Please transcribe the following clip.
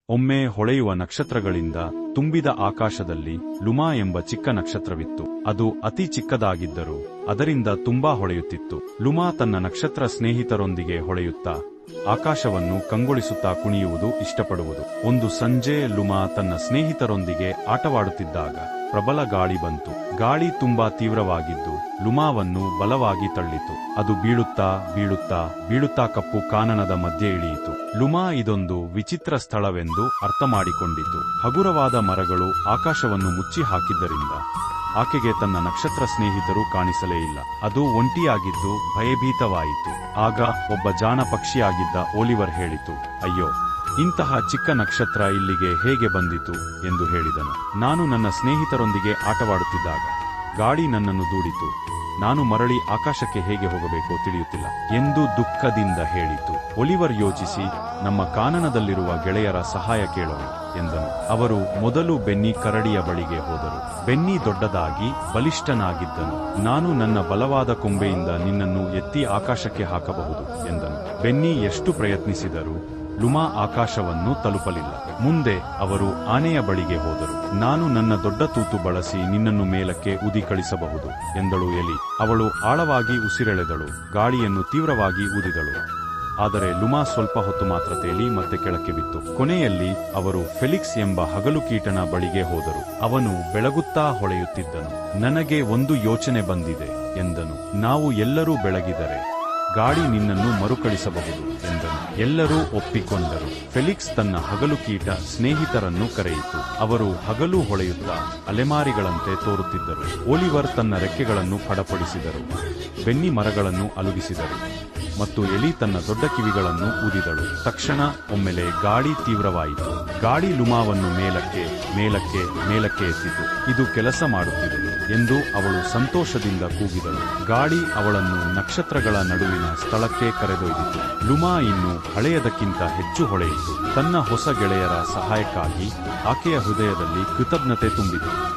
ಒಮ್ಮೆ ಹೊಳೆಯುವ ನಕ್ಷತ್ರಗಳಿಂದ ತುಂಬಿದ ಆಕಾಶದಲ್ಲಿ ಲುಮಾ ಎಂಬ ಚಿಕ್ಕ ನಕ್ಷತ್ರವಿತ್ತು. ಅದು ಅತಿ ಚಿಕ್ಕದಾಗಿದ್ದರೂ ಅದರಿಂದ ತುಂಬಾ ಹೊಳೆಯುತ್ತಿತ್ತು. ಲುಮಾ ತನ್ನ ನಕ್ಷತ್ರ ಸ್ನೇಹಿತರೊಂದಿಗೆ ಹೊಳೆಯುತ್ತಾ ಆಕಾಶವನ್ನು ಕಂಗೊಳಿಸುತ್ತಾ ಕುಣಿಯುವುದು ಇಷ್ಟಪಡುವುದು. ಒಂದು ಸಂಜೆ ಲುಮಾ ತನ್ನ ಸ್ನೇಹಿತರೊಂದಿಗೆ ಆಟವಾಡುತ್ತಿದ್ದಾಗ ಪ್ರಬಲ ಗಾಳಿ ಬಂತು. ಗಾಳಿ ತುಂಬಾ ತೀವ್ರವಾಗಿದ್ದು ಲುಮಾವನ್ನು ಬಲವಾಗಿ ತಳ್ಳಿತು. ಅದು ಬೀಳುತ್ತಾ ಬೀಳುತ್ತಾ ಬೀಳುತ್ತಾ ಕಪ್ಪು ಕಾನನದ ಮಧ್ಯೆ ಇಳಿಯಿತು. ಲುಮಾ ಇದೊಂದು ವಿಚಿತ್ರ ಸ್ಥಳವೆಂದು ಅರ್ಥಮಾಡಿಕೊಂಡಿತು. ಹಗುರವಾದ ಮರಗಳು ಆಕಾಶವನ್ನು ಮುಚ್ಚಿ ಹಾಕಿದ್ದರಿಂದ ಆಕೆಗೆ ತನ್ನ ನಕ್ಷತ್ರ ಸ್ನೇಹಿತರು ಕಾಣಿಸಲೇ ಇಲ್ಲ. ಅದು ಒಂಟಿಯಾಗಿದ್ದು ಭಯಭೀತವಾಯಿತು. ಆಗ ಒಬ್ಬ ಜಾಣ ಪಕ್ಷಿಯಾಗಿದ್ದ ಓಲಿವರ್ ಹೇಳಿತು, ಅಯ್ಯೋ, ಇಂತಹ ಚಿಕ್ಕ ನಕ್ಷತ್ರ ಇಲ್ಲಿಗೆ ಹೇಗೆ ಬಂದಿತು ಎಂದು ಹೇಳಿದನು. ನಾನು ನನ್ನ ಸ್ನೇಹಿತರೊಂದಿಗೆ ಆಟವಾಡುತ್ತಿದ್ದಾಗ ಗಾಳಿ ನನ್ನನ್ನು ದೂಡಿತು. ನಾನು ಮರಳಿ ಆಕಾಶಕ್ಕೆ ಹೇಗೆ ಹೋಗಬೇಕೋ ತಿಳಿಯುತ್ತಿಲ್ಲ ಎಂದು ದುಃಖದಿಂದ ಹೇಳಿತು. ಒಲಿವರ್ ಯೋಚಿಸಿ, ನಮ್ಮ ಕಾನನದಲ್ಲಿರುವ ಗೆಳೆಯರ ಸಹಾಯ ಕೇಳೋಣ ಎಂದನು. ಅವರು ಮೊದಲು ಬೆನ್ನಿ ಕರಡಿಯ ಬಳಿಗೆ ಹೋದರು. ಬೆನ್ನಿ ದೊಡ್ಡದಾಗಿ ಬಲಿಷ್ಠನಾಗಿದ್ದನು. ನಾನು ನನ್ನ ಬಲವಾದ ಕೊಂಬೆಯಿಂದ ನಿನ್ನನ್ನು ಎತ್ತಿ ಆಕಾಶಕ್ಕೆ ಹಾಕಬಹುದು ಎಂದನು. ಬೆನ್ನಿ ಎಷ್ಟು ಪ್ರಯತ್ನಿಸಿದರೂ ಲುಮಾ ಆಕಾಶವನ್ನು ತಲುಪಲಿಲ್ಲ. ಮುಂದೆ ಅವರು ಆನೆಯ ಬಳಿಗೆ ಹೋದರು. ನಾನು ನನ್ನ ದೊಡ್ಡ ತೂತು ಬಳಸಿ ನಿನ್ನನ್ನು ಮೇಲಕ್ಕೆ ಊದಿ ಕಳಿಸಬಹುದು ಎಂದಳು ಎಲಿ. ಅವಳು ಆಳವಾಗಿ ಉಸಿರೆಳೆದಳು. ಗಾಳಿಯನ್ನು ತೀವ್ರವಾಗಿ ಊದಿದಳು. ಆದರೆ ಲುಮಾ ಸ್ವಲ್ಪ ಹೊತ್ತು ಮಾತ್ರ ತೇಲಿ ಮತ್ತೆ ಕೆಳಕ್ಕೆ ಬಿತ್ತು. ಕೊನೆಯಲ್ಲಿ ಅವರು ಫೆಲಿಕ್ಸ್ ಎಂಬ ಹಗಲು ಕೀಟನ ಬಳಿಗೆ ಹೋದರು. ಅವನು ಬೆಳಗುತ್ತಾ ಹೊಳೆಯುತ್ತಿದ್ದನು. ನನಗೆ ಒಂದು ಯೋಚನೆ ಬಂದಿದೆ ಎಂದನು. ನಾವು ಎಲ್ಲರೂ ಬೆಳಗಿದರೆ ಗಾಳಿ ನಿನ್ನನ್ನು ಮರುಕಳಿಸಬಹುದು ಎಂದನು. ಎಲ್ಲರೂ ಒಪ್ಪಿಕೊಂಡರು. ಫೆಲಿಕ್ಸ್ ತನ್ನ ಹಗಲು ಕೀಟ ಸ್ನೇಹಿತರನ್ನು ಕರೆಯಿತು. ಅವರು ಹಗಲು ಹೊಳೆಯುತ್ತಾ ಅಲೆಮಾರಿಗಳಂತೆ ತೋರುತ್ತಿದ್ದರು. ಓಲಿವರ್ ತನ್ನ ರೆಕ್ಕೆಗಳನ್ನು ಫಡಪಡಿಸಿದರು. ಬೆನ್ನಿ ಮರಗಳನ್ನು ಅಲುಗಿಸಿದರು ಮತ್ತು ಎಲಿ ತನ್ನ ದೊಡ್ಡ ಕಿವಿಗಳನ್ನು ಊದಿದಳು. ತಕ್ಷಣ ಒಮ್ಮೆಲೆ ಗಾಳಿ ತೀವ್ರವಾಯಿತು. ಗಾಳಿ ಲುಮಾವನ್ನು ಮೇಲಕ್ಕೆ ಮೇಲಕ್ಕೆ ಮೇಲಕ್ಕೆ ಎತ್ತಿತು. ಇದು ಕೆಲಸ ಮಾಡುತ್ತಿದೆ ಎಂದು ಅವಳು ಸಂತೋಷದಿಂದ ಕೂಗಿದಳು. ಗಾಳಿ ಅವಳನ್ನು ನಕ್ಷತ್ರಗಳ ನಡುವಿನ ಸ್ಥಳಕ್ಕೆ ಕರೆದೊಯ್ದಿತು. ಲುಮಾ ಇನ್ನು ಹಳೆಯದಕ್ಕಿಂತ ಹೆಚ್ಚು ಹೊಳೆಯಿತು. ತನ್ನ ಹೊಸ ಗೆಳೆಯರ ಸಹಾಯಕ್ಕಾಗಿ ಆಕೆಯ ಹೃದಯದಲ್ಲಿ ಕೃತಜ್ಞತೆ ತುಂಬಿತು.